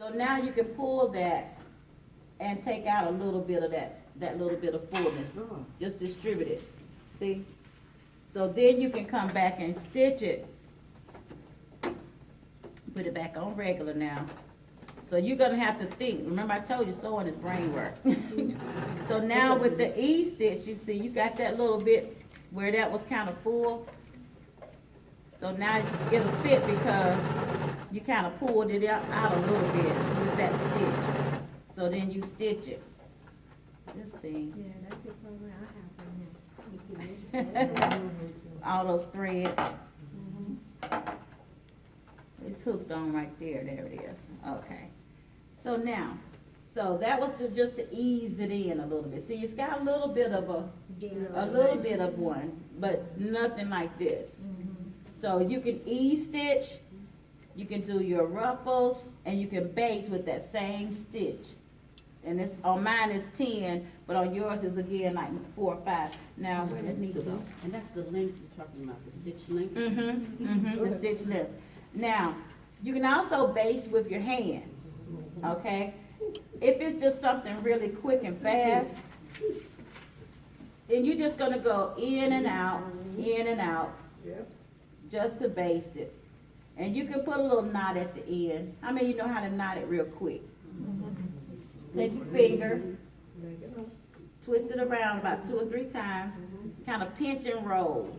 So now you can pull that and take out a little bit of that little bit of fullness. Just distribute it, see? So then you can come back and stitch it. Put it back on regular now. So you're gonna have to think. Remember I told you sewing is brain work. So now with the E stitch, you see you got that little bit where that was kind of full. So now it'll fit because you kind of pulled it out a little bit with that stitch. So then you stitch it. This thing. Yeah, that's the program I have right now. All those threads. It's hooked on right there. There it is. Okay. So now, so that was just to ease it in a little bit. See, it's got a little bit of a little bit of one, but nothing like this. So you can ease stitch, you can do your ruffles, and you can base with that same stitch. And it's on mine is 10, but on yours is again like 4 or 5. Now where did the needle go? And that's the length you're talking about, the stitch length? The stitch length. Now, you can also base with your hand, okay? If it's just something really quick and fast, then you're just gonna go in and out, just to baste it. And you can put a little knot at the end. How many of you know how to knot it real quick? Take your finger, twist it around about 2 or 3 times, kind of pinch and roll.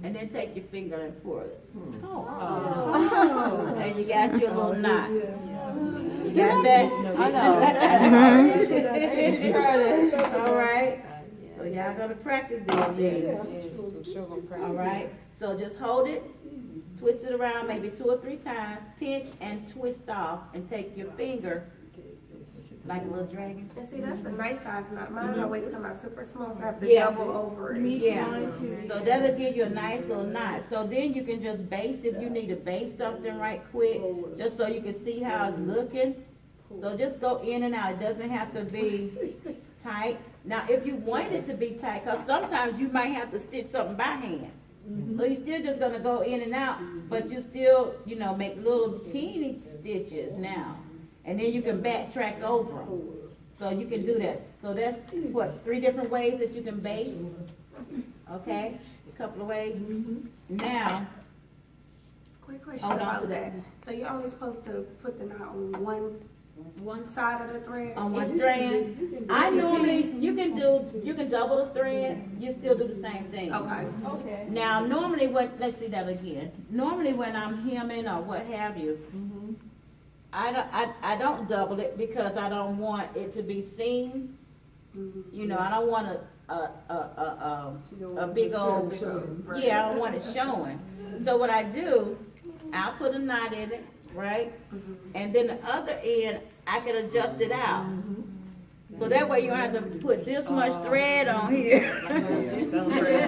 And then take your finger and pour it. Oh. And you got your little knot. You got that? I know. All right. So y'all gonna practice these things. All right. So just hold it, twist it around maybe 2 or 3 times, pinch and twist off, and take your finger like a little dragon. And see, that's a nice size knot. Mine always come out super small, so I have to Yeah. double over it. Yeah, so that'll give you a nice little knot. So then you can just baste if you need to baste something right quick, just so you can see how it's looking. So just go in and out. It doesn't have to be tight. Now, if you want it to be tight, because sometimes you might have to stitch something by hand. So you're still just gonna go in and out, but you still, you know, make little teeny stitches now. And then you can backtrack over them. So you can do that. So that's, what, 3 different ways that you can baste? Okay, a couple of ways. Now, Quick question Hold on about to that. that. So you're only supposed to put the knot on one side of the thread? on one strand, I normally, you can double the thread, you still do the same thing. Okay. Now, normally let's see that again. Normally when I'm hemming or what have you, I don't double it because I don't want it to be seen. You know, I don't want a big old, yeah, I don't want it showing. So what I do, I'll put a knot in it, right? And then the other end, I can adjust it out. So that way you don't have to put this much thread on here. You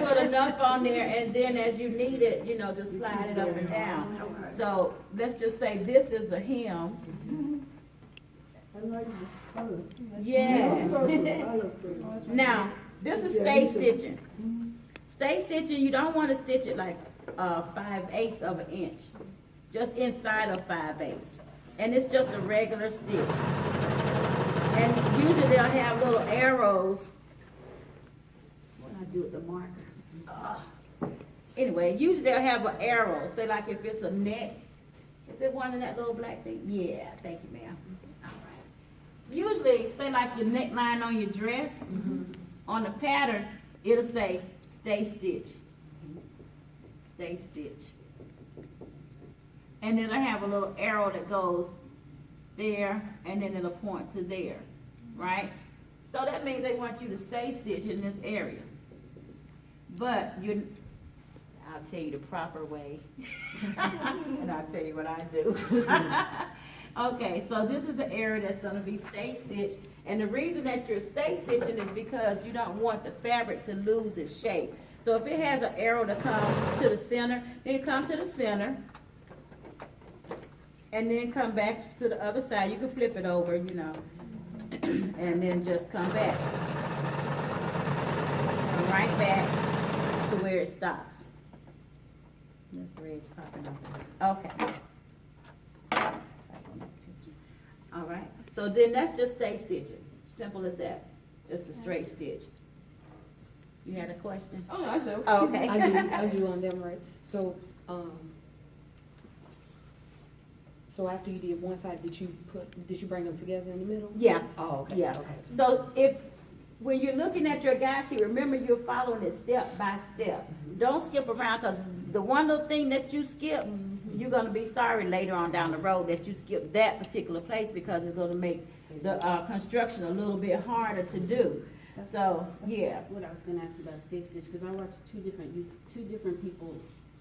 put enough on there, and then as you need it, you know, just slide it up and down. Okay. So let's just say this is a hem. I like this color. Yes. I love Now, this is stay stitching. Stay stitching, you don't want to stitch it like 5/8 of an inch. Just inside of 5/8. And it's just a regular stitch. And usually they'll have little arrows. What do I do with the marker? Anyway, usually they'll have an arrow. Say like if it's a neck. Is it one in that little black thing? Yeah, thank you, ma'am. All right. Usually, say like your neckline on your dress, on the pattern, it'll say stay stitch. Stay stitch. And then it'll have a little arrow that goes there, and then it'll point to there, right? So that means they want you to stay stitch in this area. But I'll tell you the proper way, and I'll tell you what I do. Okay, so this is the area that's gonna be stay stitched, and the reason that you're stay stitching is because you don't want the fabric to lose its shape. So if it has an arrow to come to the center, then you come to the center, and then come back to the other side. You can flip it over, you know, and then just come back. Come right back to where it stops. The thread's popping off. Okay. All right, so then that's just stay stitching, simple as that, just a straight stitch. You had a question? Oh, no, I show. Oh, okay. I do on them, right? So, so after you did one side, did you bring them together in the middle? Yeah, Oh, okay, yeah. okay. So when you're looking at your guide sheet, remember you're following it step by step. Don't skip around, because the one little thing that you skip, you're gonna be sorry later on down the road that you skipped that particular place, because it's gonna make the construction a little bit harder to do. So, yeah. What I was gonna ask about stay stitch, because I watched two different people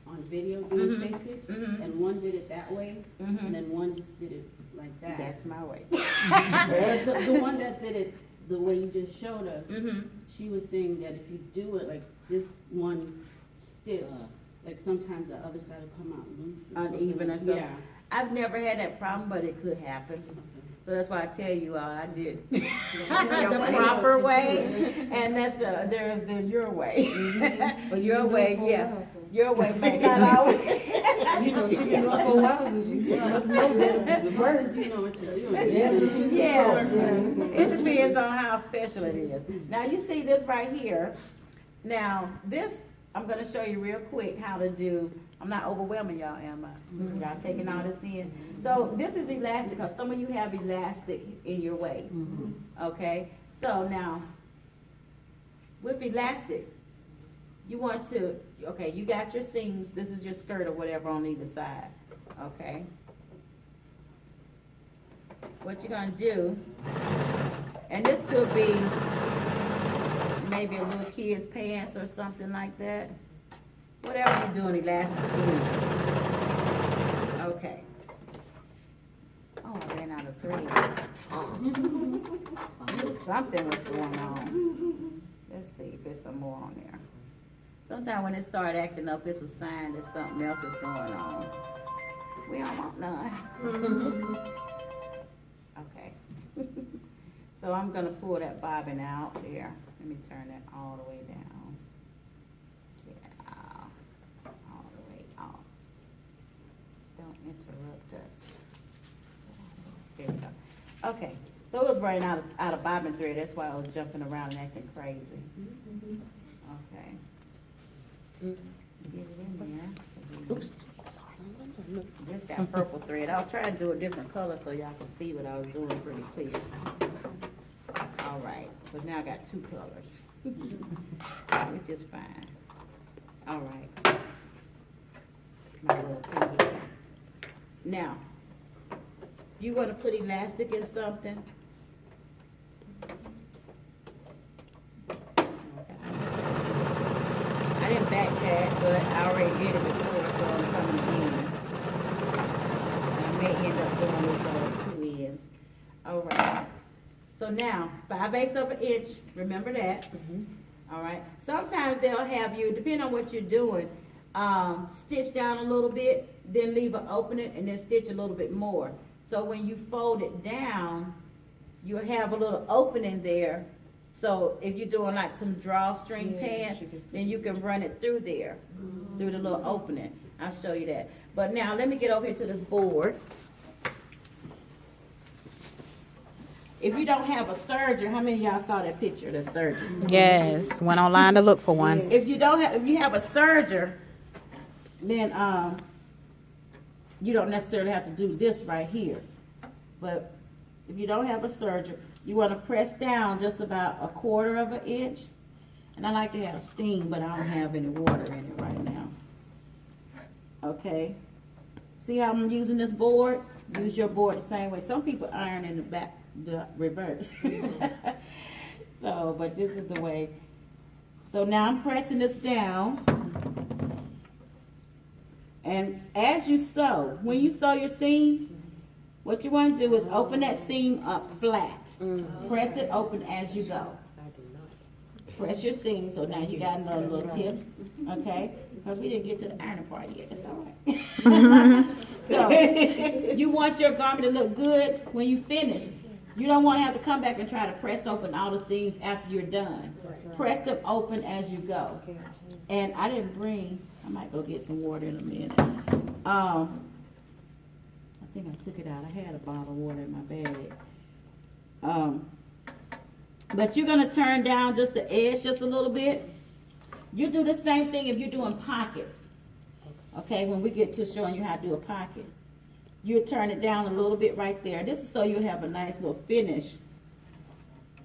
on video doing stay stitch, Mhm. and one did it that way, Mhm. and then one just did it like that. That's my way. But the one that did it the way you just showed us, Mhm. she was saying that if you do it like this one stitch, like sometimes the other side will come out loose. Uneven or something. Yeah. I've never had that problem, but it could happen. So that's why I tell you all, I did the Yeah. proper way, and there's the your way. But Your you've been way, doing it for a yeah. while, so- Your way may not always. You know, she been doing it for a while, so she must know better. The words, you know what you're doing. Yeah, it depends on how special it is. Now, you see this right here. Now, this, I'm gonna show you real quick how to do, I'm not overwhelming y'all, am I? Y'all taking all this in? So, this is elastic, because some of you have elastic in your waist, okay? So now, with elastic, you want to, okay, you got your seams, this is your skirt or whatever on either side, okay? What you're gonna do, and this could be maybe a little kid's pants or something like that. Whatever you're doing elastic in. Okay. Oh, I ran out of thread. I knew something was going on. Let's see if there's some more on there. Sometimes when it start acting up, it's a sign that something else is going on. We don't want none. Okay. So I'm gonna pull that bobbin out there. Let me turn that all the way down. Yeah, all the way off. Don't interrupt us. There we go. Okay, so it was running out of bobbin thread. That's why I was jumping around and acting crazy. Okay. Get it in there. Oops, sorry. This got purple thread. I was trying to do a different color so y'all can see what I was doing pretty clear. All right, so now I got two colors, which is fine. All right. It's my little thing here. Now, you want to put elastic in something? I didn't back tag, but I already did it before, so I'm coming in. I may end up doing this on 2 ends. All right. So now, 5/8 of an inch, remember that. All right. Sometimes they'll have you, depending on what you're doing, stitch down a little bit, then leave an opening, and then stitch a little bit more. So when you fold it down, you'll have a little opening there. So if you're doing like some drawstring pants, then you can run it through there, through the little opening. I'll show you that. But now, let me get over here to this board. If you don't have a serger, how many of y'all saw that picture of the serger? Yes, went online to look for one. If you have a serger, then you don't necessarily have to do this right here. But if you don't have a serger, you want to press down just about 1/4 of an inch. And I like to have steam, but I don't have any water in it right now. Okay. See how I'm using this board? Use your board the same way. Some people iron in the back, the reverse. So, but this is the way. So now I'm pressing this down. And as you sew, when you sew your seams, what you want to do is open that seam up flat. Press it open as you go. Press your seam, so now you got another little tip, okay? Because we didn't get to the ironing part yet, that's all right. So, you want your garment to look good when you finish. You don't want to have to come back and try to press open all the seams after you're done. Press them open as you go. And I didn't bring, I might go get some water in a minute. I think I took it out. I had a bottle of water in my bag. But you're gonna turn down just the edge just a little bit. You do the same thing if you're doing pockets. Okay, when we get to showing you how to do a pocket. You turn it down a little bit right there. This is so you have a nice little finish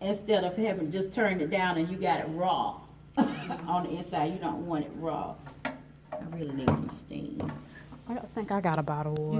instead of having just turned it down and you got it raw on the inside. You don't want it raw. I really need some steam. I think I got a bottle of water.